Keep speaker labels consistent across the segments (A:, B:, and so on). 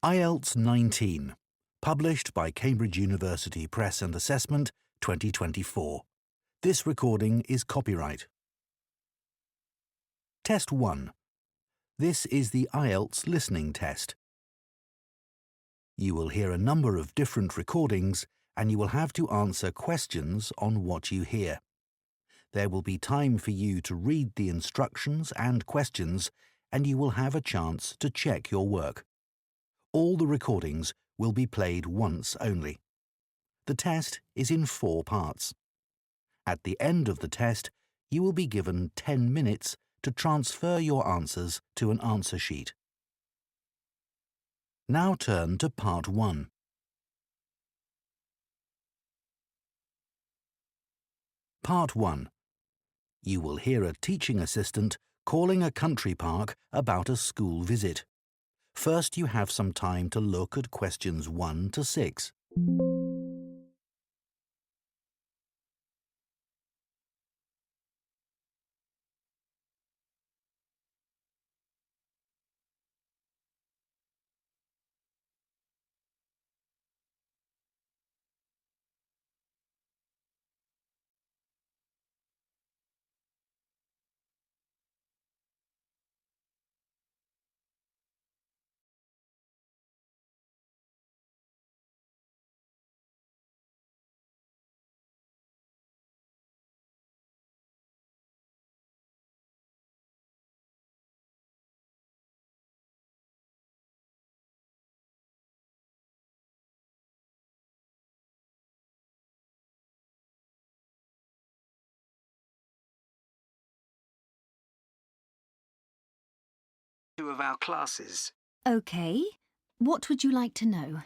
A: IELTS 19, published by Cambridge University Press and Assessment 2024. This recording is copyright. Test 1. This is the IELTS listening test. You will hear a number of different recordings and you will have to answer questions on what you hear. There will be time for you to read the instructions and questions, and you will have a chance to check your work. All the recordings will be played once only. The test is in 4 parts. At the end of the test, you will be given 10 minutes to transfer your answers to an answer sheet. Now turn to Part 1. Part 1. You will hear a teaching assistant calling a country park about a school visit. First, you have some time to look at questions 1 to 6.
B: Two of our classes.
C: OK. What would you like to know?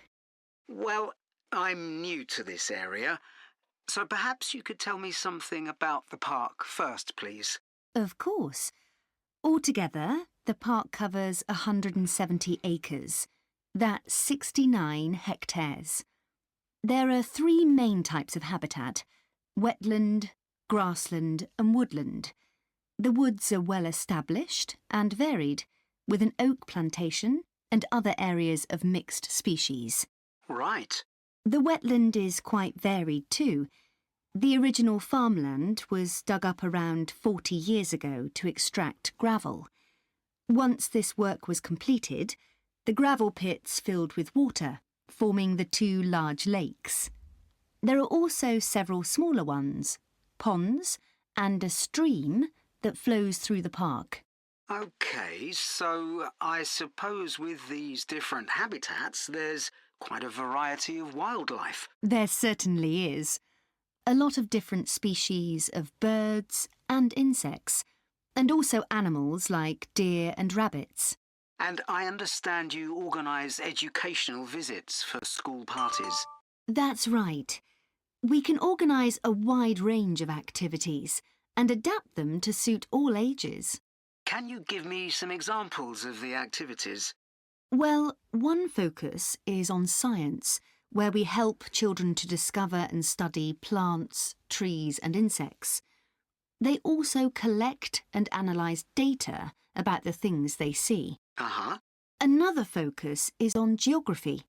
B: Well, I'm new to this area, so perhaps you could tell me something about the park first, please.
C: Of course. Altogether, the park covers 170 acres. That's 69 hectares. There are 3 main types of habitat: wetland, grassland and woodland. The woods are well established and varied, with an oak plantation and other areas of mixed species.
B: Right.
C: The wetland is quite varied too. The original farmland was dug up around 40 years ago to extract gravel. Once this work was completed, the gravel pits filled with water, forming the 2 large lakes. There are also several smaller ones, ponds, and a stream that flows through the park.
B: OK, so I suppose with these different habitats, there's quite a variety of wildlife.
C: There certainly is. A lot of different species of birds and insects, and also animals like deer and rabbits.
B: And I understand you organise educational visits for school parties.
C: That's right. We can organise a wide range of activities and adapt them to suit all ages.
B: Can you give me some examples of the activities?
C: Well, one focus is on science, where we help children to discover and study plants, trees and insects. They also collect and analyse data about the things they see. Another focus is on geography.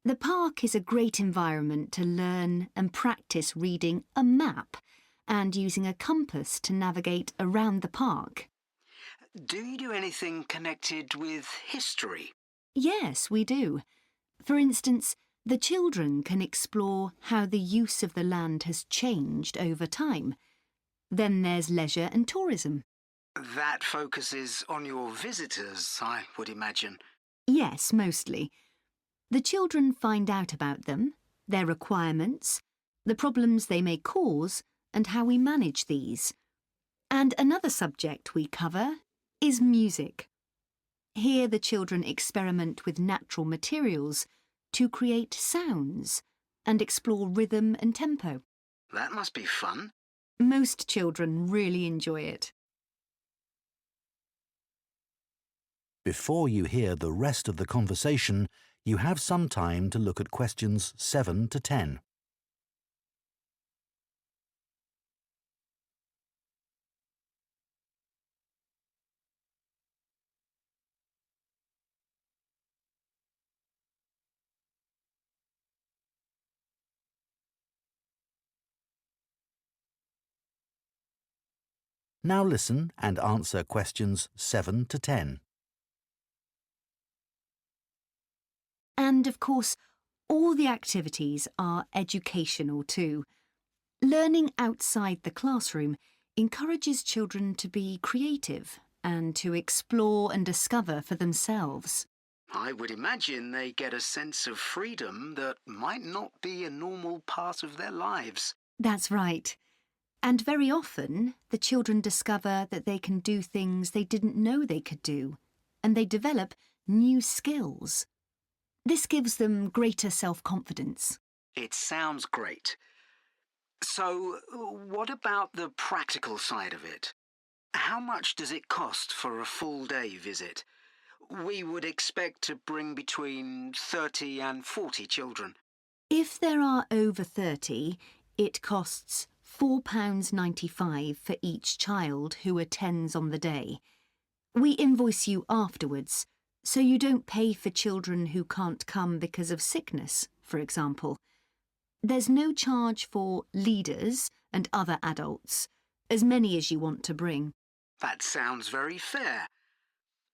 C: The park is a great environment to learn and practice reading a map and using a compass to navigate around the park.
B: Do you do anything connected with history?
C: Yes, we do. For instance, the children can explore how the use of the land has changed over time. Then there's leisure and tourism.
B: That focuses on your visitors, I would imagine.
C: Yes, mostly. The children find out about them, their requirements, the problems they may cause, and how we manage these. And another subject we cover is music. Here the children experiment with natural materials to create sounds and explore rhythm and tempo.
B: That must be fun.
C: Most children really enjoy it.
A: Before you hear the rest of the conversation, you have some time to look at questions 7 to 10. Now listen and answer questions 7 to 10.
C: And of course, all the activities are educational too. Learning outside the classroom encourages children to be creative and to explore and discover for themselves.
B: I would imagine they get a sense of freedom that might not be a normal part of their lives.
C: That's right. And very often, the children discover that they can do things they didn't know they could do, and they develop new skills. This gives them greater self-confidence.
B: It sounds great. So, what about the practical side of it? How much does it cost for a full-day visit? We would expect to bring between 30 and 40 children.
C: If there are over 30, it costs £4.95 for each child who attends on the day. We invoice you afterwards, so you don't pay for children who can't come because of sickness, for example. There's no charge for leaders and other adults, as many as you want to bring.
B: That sounds very fair.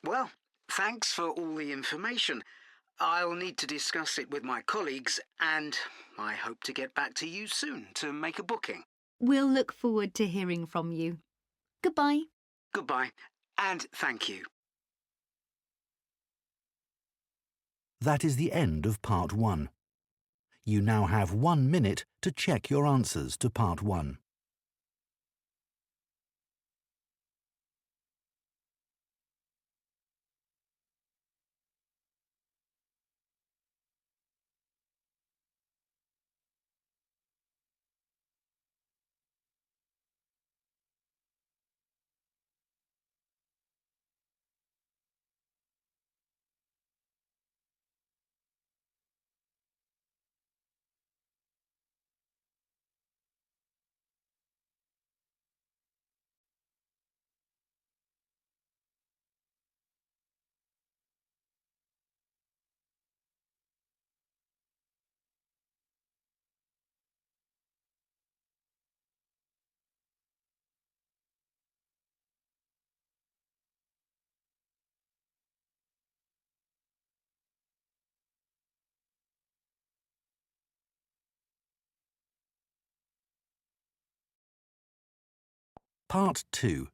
B: Well, thanks for all the information. I'll need to discuss it with my colleagues, and I hope to get back to you soon to make a booking.
C: We'll look forward to hearing from you. Goodbye.
B: Goodbye, and thank you.
A: That is the end of Part 1. You now have 1 minute to check your answers to Part 1. Part 2.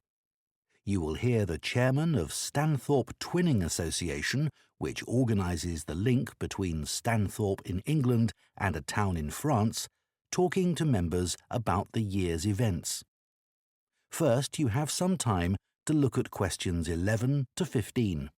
A: You will hear the chairman of Stanthorpe Twinning Association, which organises the link between Stanthorpe in England and a town in France, talking to members about the year's events. First, you have some time to look at questions 11 to 15.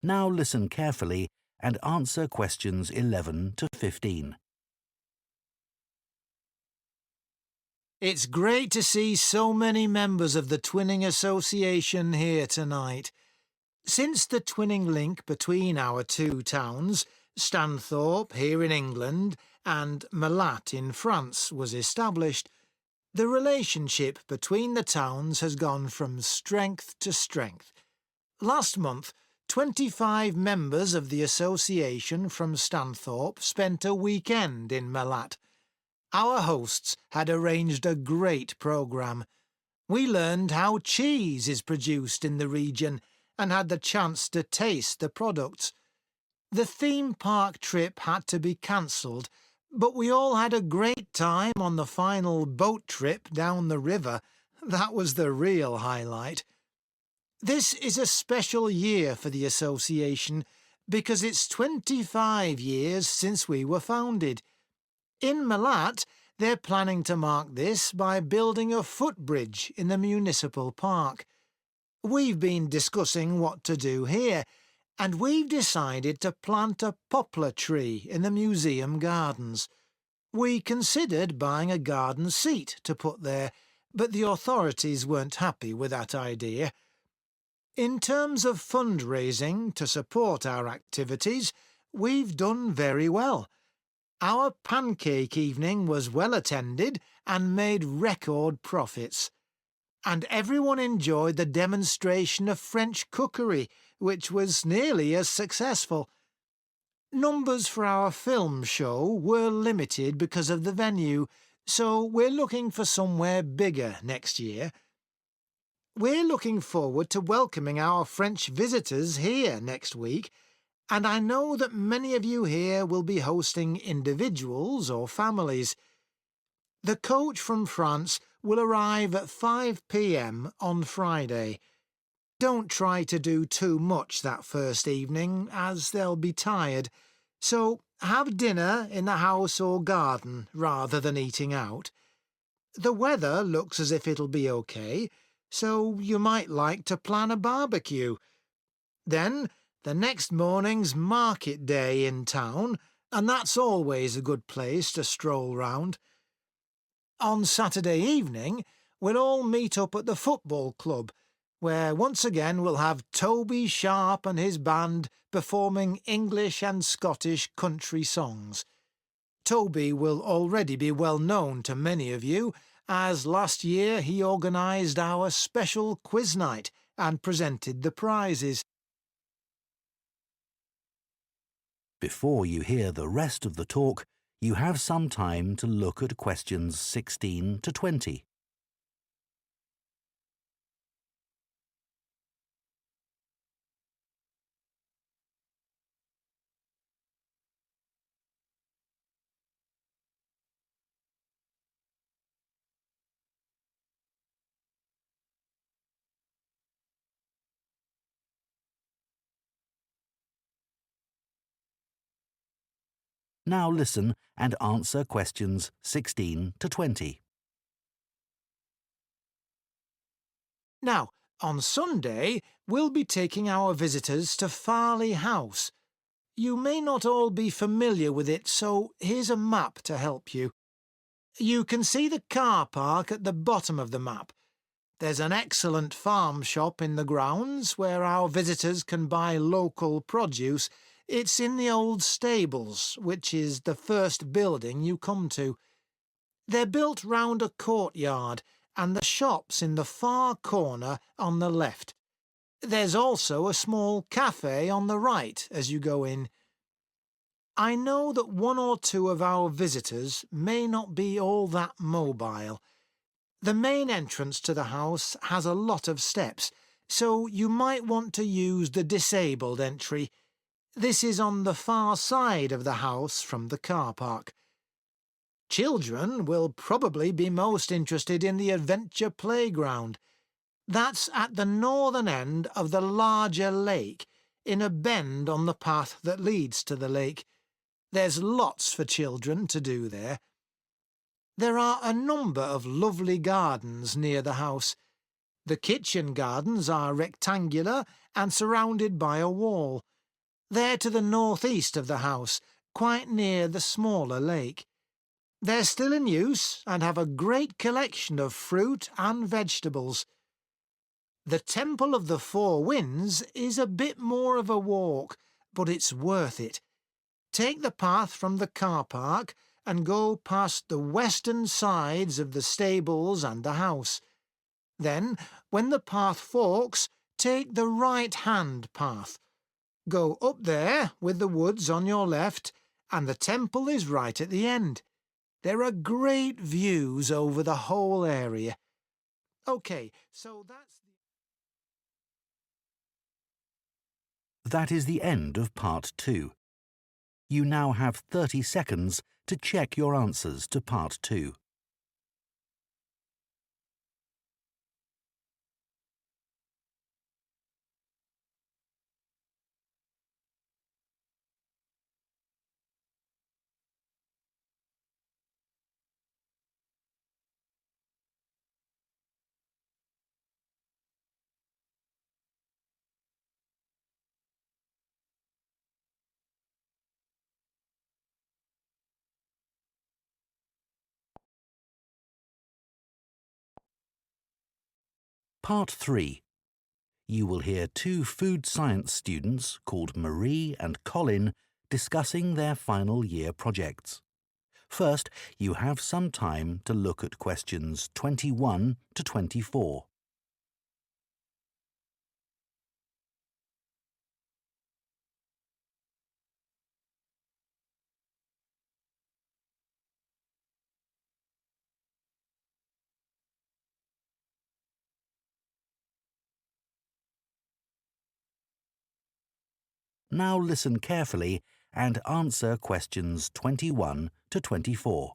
A: Now listen carefully and answer questions 11 to 15.
D: It's great to see so many members of the Twinning Association here tonight. Since the twinning link between our two towns, Stanthorpe here in England and Malat in France, was established, the relationship between the towns has gone from strength to strength. Last month, 25 members of the association from Stanthorpe spent a weekend in Malat. Our hosts had arranged a great programme. We learned how cheese is produced in the region and had the chance to taste the products. The theme park trip had to be cancelled, but we all had a great time on the final boat trip down the river. That was the real highlight. This is a special year for the association because it's 25 years since we were founded. In Malat, they're planning to mark this by building a footbridge in the municipal park. We've been discussing what to do here, and we've decided to plant a poplar tree in the museum gardens. We considered buying a garden seat to put there, but the authorities weren't happy with that idea. In terms of fundraising to support our activities, we've done very well. Our pancake evening was well attended and made record profits. And everyone enjoyed the demonstration of French cookery, which was nearly as successful. Numbers for our film show were limited because of the venue, so we're looking for somewhere bigger next year. We're looking forward to welcoming our French visitors here next week, and I know that many of you here will be hosting individuals or families. The coach from France will arrive at 5 p.m. on Friday. Don't try to do too much that first evening, as they'll be tired, so have dinner in the house or garden rather than eating out. The weather looks as if it'll be okay, so you might like to plan a barbecue. Then the next morning's market day in town, and that's always a good place to stroll round. On Saturday evening, we'll all meet up at the football club, where once again we'll have Toby Sharp and his band performing English and Scottish country songs. Toby will already be well known to many of you, as last year he organised our special quiz night and presented the prizes.
A: Before you hear the rest of the talk, you have some time to look at questions 16 to 20. Now listen and answer questions 16 to 20.
D: Now, on Sunday, we'll be taking our visitors to Farley House. You may not all be familiar with it, so here's a map to help you. You can see the car park at the bottom of the map. There's an excellent farm shop in the grounds where our visitors can buy local produce. It's in the old stables, which is the first building you come to. They're built round a courtyard, and the shop's in the far corner on the left. There's also a small cafe on the right as you go in. I know that one or two of our visitors may not be all that mobile. The main entrance to the house has a lot of steps, so you might want to use the disabled entry. This is on the far side of the house from the car park. Children will probably be most interested in the adventure playground. That's at the northern end of the larger lake, in a bend on the path that leads to the lake. There's lots for children to do there. There are a number of lovely gardens near the house. The kitchen gardens are rectangular and surrounded by a wall. They're to the northeast of the house, quite near the smaller lake. They're still in use and have a great collection of fruit and vegetables. The Temple of the Four Winds is a bit more of a walk, but it's worth it. Take the path from the car park and go past the western sides of the stables and the house. Then, when the path forks, take the right-hand path. Go up there with the woods on your left, and the temple is right at the end. There are great views over the whole area. OK, so
A: That is the end of part 2. You now have 30 seconds to check your answers to part 2. Part 3. You will hear two food science students called Marie and Colin discussing their final year projects. First, you have some time to look at questions 21 to 24. Now listen carefully and answer questions 21 to 24.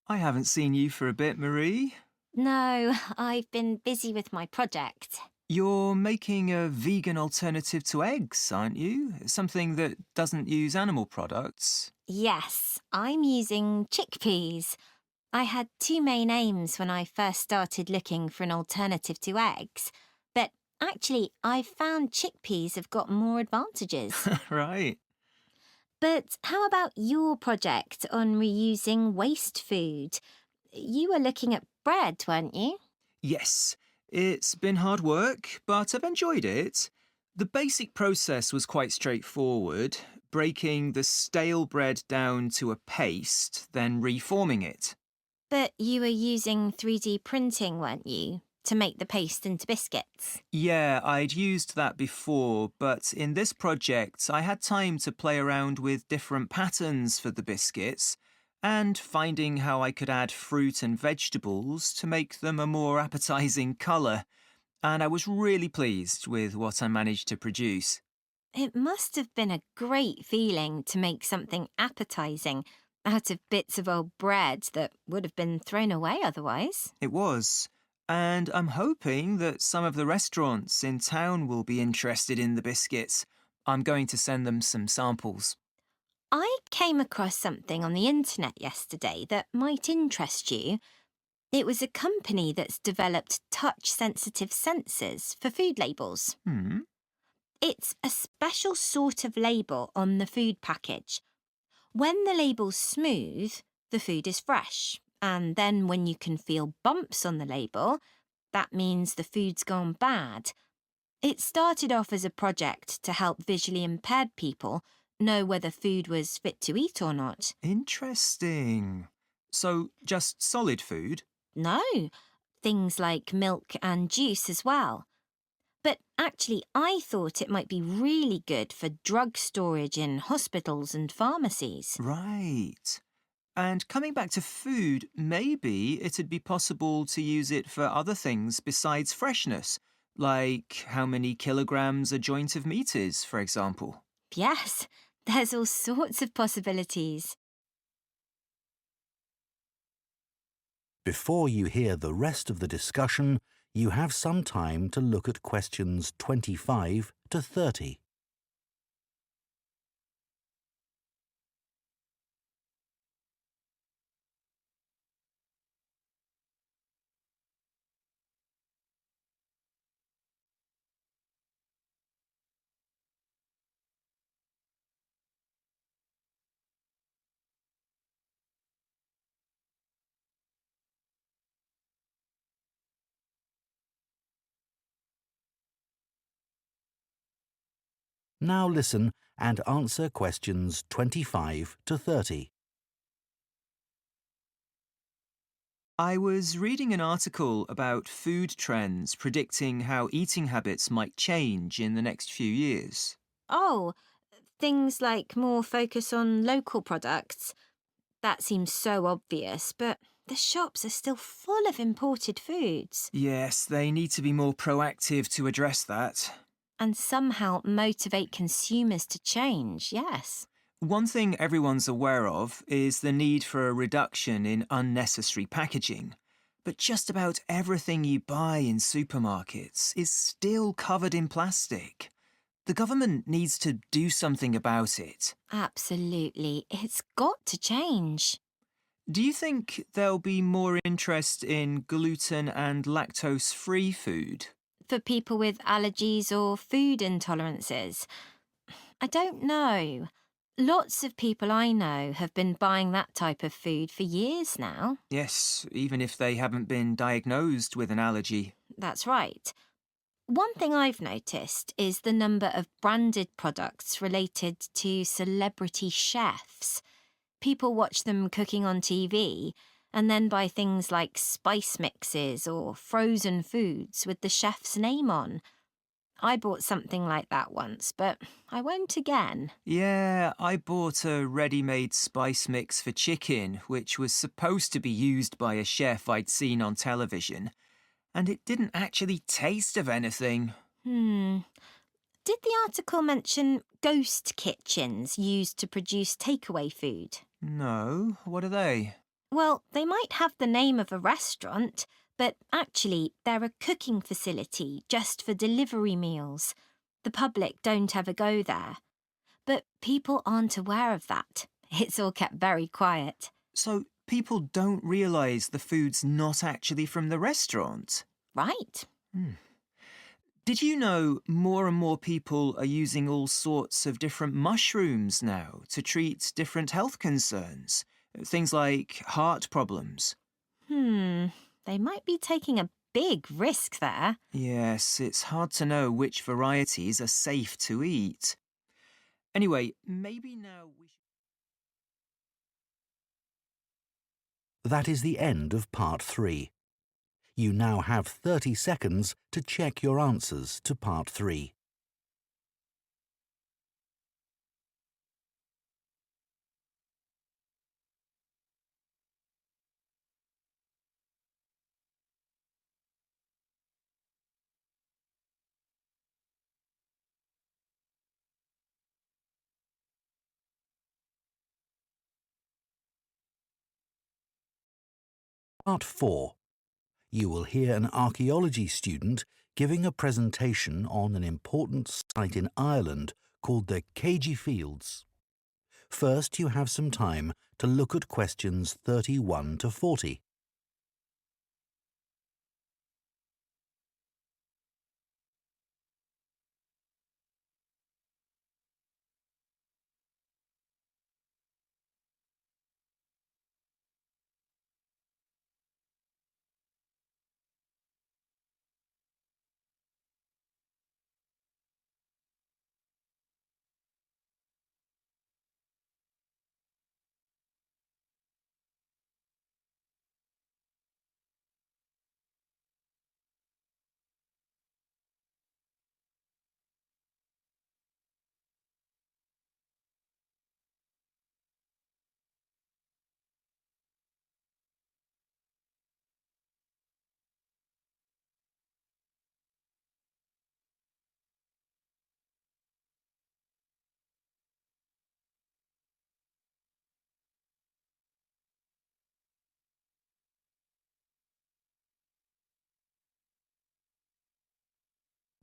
E: I haven't seen you for a bit, Marie.
F: No, I've been busy with my project.
E: You're making a vegan alternative to eggs, aren't you? Something that doesn't use animal products.
F: Yes, I'm using chickpeas. I had two main aims when I first started looking for an alternative to eggs, but actually I've found chickpeas have got more advantages.
E: Right.
F: But how about your project on reusing waste food? You were looking at bread, weren't you?
E: Yes, it's been hard work, but I've enjoyed it. The basic process was quite straightforward, breaking the stale bread down to a paste, then reforming it.
F: But you were using 3D printing, weren't you, to make the paste into biscuits?
E: Yeah, I'd used that before, but in this project I had time to play around with different patterns for the biscuits and finding how I could add fruit and vegetables to make them a more appetising colour, and I was really pleased with what I managed to produce.
F: It must have been a great feeling to make something appetising out of bits of old bread that would have been thrown away otherwise.
E: It was. And I'm hoping that some of the restaurants in town will be interested in the biscuits. I'm going to send them some samples.
F: I came across something on the internet yesterday that might interest you. It was a company that's developed touch-sensitive sensors for food labels. It's a special sort of label on the food package. When the label's smooth, the food is fresh. And then when you can feel bumps on the label, that means the food's gone bad. It started off as a project to help visually impaired people know whether food was fit to eat or not.
E: Interesting. So, just solid food?
F: No, things like milk and juice as well. But actually, I thought it might be really good for drug storage in hospitals and pharmacies.
E: Right. And coming back to food, maybe it'd be possible to use it for other things besides freshness, like how many kilograms a joint of meat is, for example.
F: Yes, there's all sorts of possibilities.
A: Before you hear the rest of the discussion, you have some time to look at questions 25 to 30. Now listen and answer questions 25 to 30.
E: I was reading an article about food trends predicting how eating habits might change in the next few years.
F: Oh, things like more focus on local products. That seems so obvious, but the shops are still full of imported foods.
E: Yes, they need to be more proactive to address that.
F: And somehow motivate consumers to change, yes.
E: One thing everyone's aware of is the need for a reduction in unnecessary packaging. But just about everything you buy in supermarkets is still covered in plastic. The government needs to do something about it.
F: Absolutely. It's got to change.
E: Do you think there'll be more interest in gluten and lactose-free food?
F: For people with allergies or food intolerances. I don't know. Lots of people I know have been buying that type of food for years now.
E: Yes, even if they haven't been diagnosed with an allergy.
F: That's right. One thing I've noticed is the number of branded products related to celebrity chefs. People watch them cooking on TV and then buy things like spice mixes or frozen foods with the chef's name on. I bought something like that once, but I won't again.
E: Yeah, I bought a ready-made spice mix for chicken, which was supposed to be used by a chef I'd seen on television, and it didn't actually taste of anything.
F: Did the article mention ghost kitchens used to produce takeaway food?
E: No, what are they?
F: Well, they might have the name of a restaurant, but actually they're a cooking facility just for delivery meals. The public don't ever go there. But people aren't aware of that. It's all kept very quiet.
E: So people don't realise the food's not actually from the restaurant?
F: Right.
E: Did you know more and more people are using all sorts of different mushrooms now to treat different health concerns? Things like heart problems.
F: They might be taking a big risk there.
E: Yes, it's hard to know which varieties are safe to eat. Anyway, maybe now we should...
A: That is the end of part 3. You now have 30 seconds to check your answers to part 3. Part 4. You will hear an archaeology student giving a presentation on an important site in Ireland called the CAMBRIDGE Fields. First, you have some time to look at questions 31 to 40.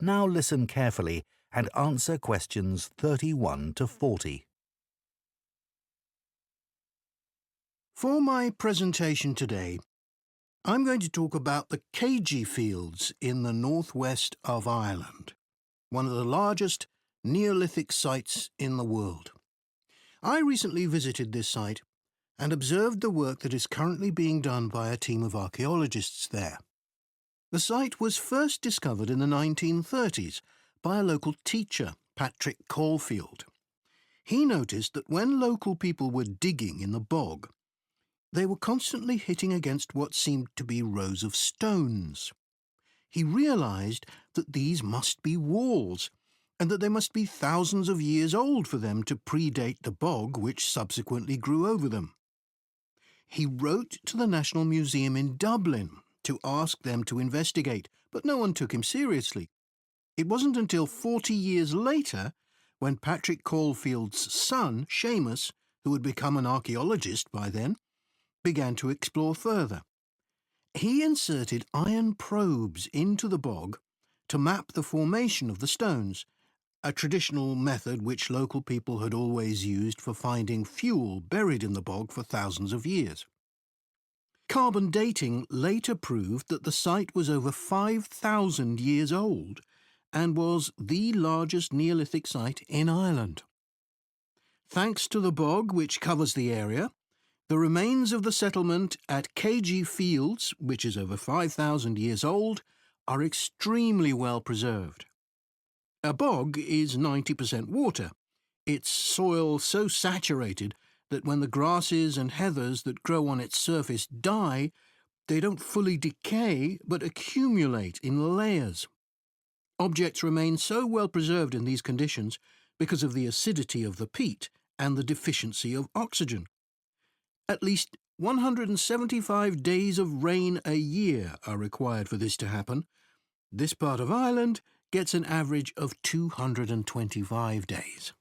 A: Now listen carefully and answer questions 31 to 40.
G: For my presentation today, I'm going to talk about the CAMBRIDGE Fields in the northwest of Ireland, one of the largest Neolithic sites in the world. I recently visited this site and observed the work that is currently being done by a team of archaeologists there. The site was first discovered in the 1930s by a local teacher, Patrick Caulfield. He noticed that when local people were digging in the bog, they were constantly hitting against what seemed to be rows of stones. He realised that these must be walls, and that they must be thousands of years old for them to predate the bog which subsequently grew over them. He wrote to the National Museum in Dublin to ask them to investigate, but no one took him seriously. It wasn't until 40 years later, when Patrick Caulfield's son, Seamus, who had become an archaeologist by then, began to explore further. He inserted iron probes into the bog to map the formation of the stones, a traditional method which local people had always used for finding fuel buried in the bog for thousands of years. Carbon dating later proved that the site was over 5,000 years old and was the largest Neolithic site in Ireland. thanks to the bog which covers the area, the remains of the settlement at KG Fields, which is over 5,000 years old, are extremely well preserved. A bog is 90% water, its soil so saturated that when the grasses and heathers that grow on its surface die, they don't fully decay but accumulate in layers. Objects remain so well preserved in these conditions because of the acidity of the peat and the deficiency of oxygen. At least 175 days of rain a year are required for this to happen. This part of Ireland gets an average of 225 days.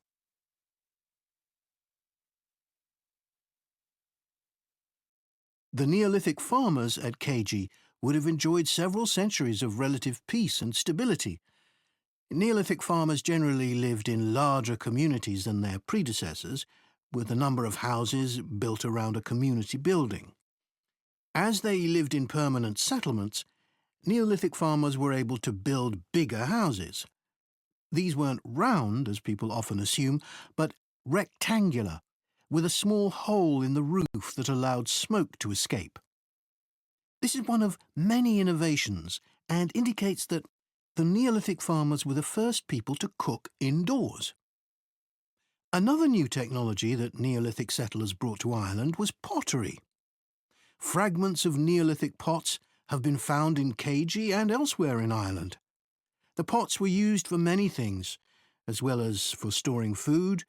G: The Neolithic farmers at KG would have enjoyed several centuries of relative peace and stability. Neolithic farmers generally lived in larger communities than their predecessors, with a number of houses built around a community building. As they lived in permanent settlements, Neolithic farmers were able to build bigger houses. These weren't round, as people often assume, but rectangular, with a small hole in the roof that allowed smoke to escape. This is one of many innovations and indicates that the Neolithic farmers were the first people to cook indoors. Another new technology that Neolithic settlers brought to Ireland was pottery. Fragments of Neolithic pots have been found in KG and elsewhere in Ireland. The pots were used for many things, as well as for storing food.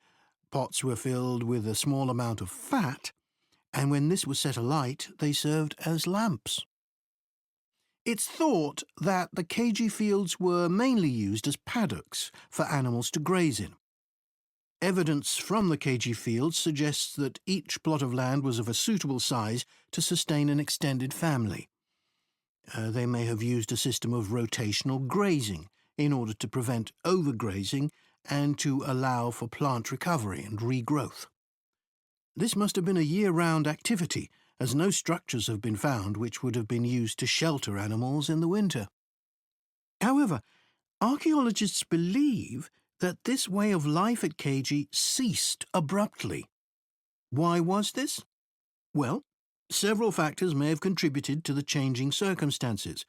G: Pots were filled with a small amount of fat, and when this was set alight, they served as lamps. It's thought that the KG fields were mainly used as paddocks for animals to graze in. Evidence from the KG fields suggests that each plot of land was of a suitable size to sustain an extended family. They may have used a system of rotational grazing in order to prevent overgrazing and to allow for plant recovery and regrowth. This must have been a year-round activity, as no structures have been found which would have been used to shelter animals in the winter. However, archaeologists believe that this way of life at KG ceased abruptly. Why was this? Well, several factors may have contributed to the changing circumstances.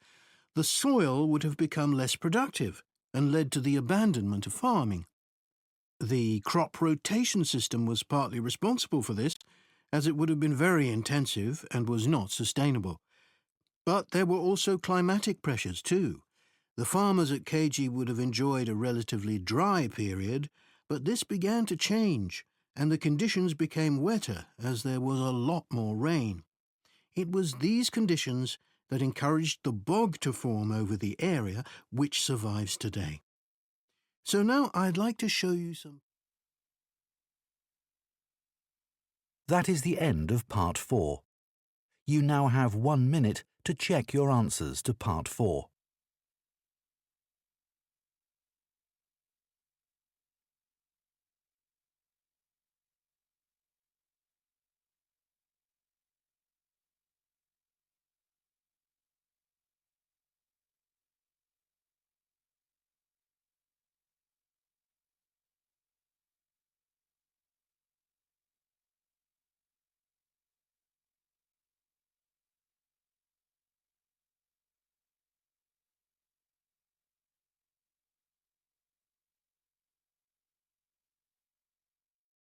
G: The soil would have become less productive and led to the abandonment of farming. The crop rotation system was partly responsible for this, as it would have been very intensive and was not sustainable. But there were also climatic pressures too. The farmers at KG would have enjoyed a relatively dry period, but this began to change, and the conditions became wetter as there was a lot more rain. It was these conditions that encouraged the bog to form over the area, which survives today. So now I'd like to show you some...
A: That is the end of Part 4. You now have 1 minute to check your answers to Part 4.